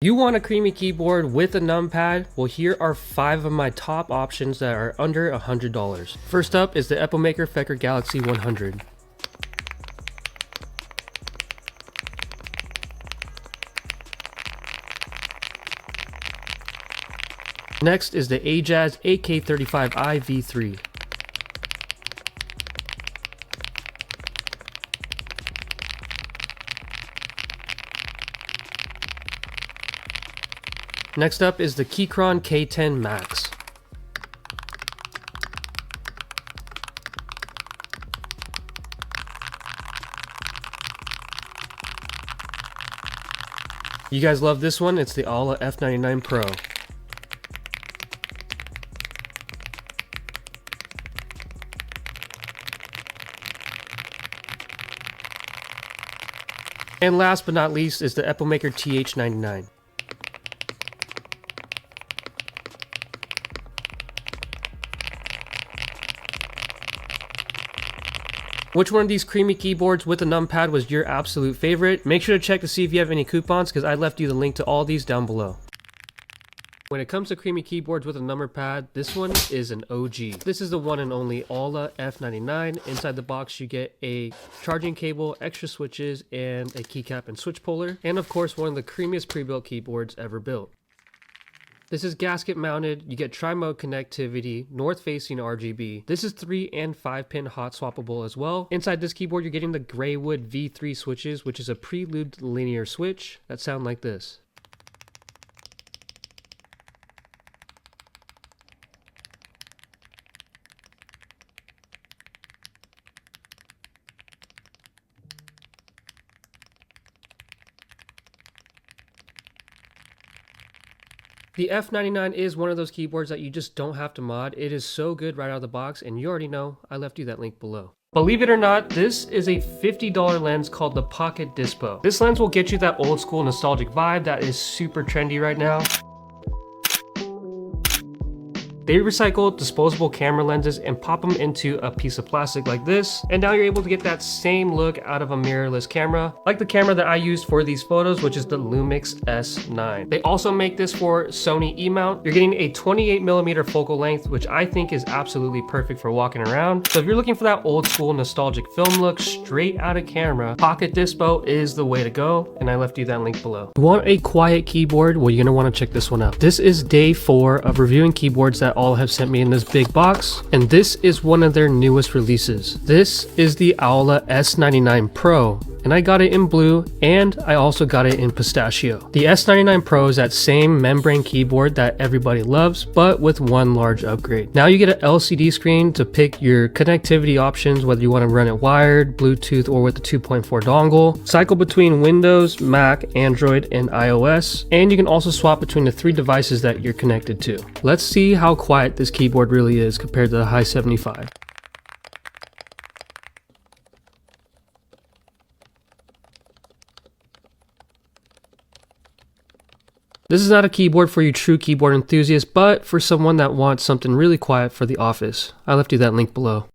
You want a creamy keyboard with a numpad? Well, here are 5 of my top options that are under $100. First up is the Eppomaker Fecker Galaxy 100. Next is the Ajaz AK35i V3. Next up is the Keychron K10 Max. You guys love this one, it's the Aula F99 Pro. And last but not least is the Eppomaker TH99. Which one of these creamy keyboards with a numpad was your absolute favorite? Make sure to check to see if you have any coupons, because I left you the link to all these down below. When it comes to creamy keyboards with a numpad, this one is an OG. This is the one and only Aula F99. Inside the box you get a charging cable, extra switches, and a keycap and switch puller. And of course one of the creamiest pre-built keyboards ever built. This is gasket mounted, you get tri-mode connectivity, north facing RGB. This is 3 and 5 pin hot swappable as well. Inside this keyboard you're getting the Greywood V3 switches, which is a pre-lubed linear switch that sound like this. The F99 is one of those keyboards that you just don't have to mod. It is so good right out of the box, and you already know I left you that link below. Believe it or not, this is a $50 lens called the Pocket Dispo. This lens will get you that old school nostalgic vibe that is super trendy right now. They recycle disposable camera lenses and pop them into a piece of plastic like this, and now you're able to get that same look out of a mirrorless camera, like the camera that I used for these photos, which is the Lumix S9. They also make this for Sony E-mount. You're getting a 28mm focal length, which I think is absolutely perfect for walking around. So if you're looking for that old school nostalgic film look straight out of camera, Pocket Dispo is the way to go, and I left you that link below. You want a quiet keyboard? Well, you're gonna want to check this one out. This is day 4 of reviewing keyboards that all have sent me in this big box, and this is one of their newest releases. This is the Aula S99 Pro, and I got it in blue, and I also got it in pistachio. The S99 Pro is that same membrane keyboard that everybody loves, but with one large upgrade. Now you get an LCD screen to pick your connectivity options, whether you want to run it wired, Bluetooth, or with the 2.4 dongle. Cycle between Windows, Mac, Android, and iOS, and you can also swap between the 3 devices that you're connected to. Let's see how quiet this keyboard really is compared to the High 75. This is not a keyboard for you true keyboard enthusiasts, but for someone that wants something really quiet for the office. I left you that link below.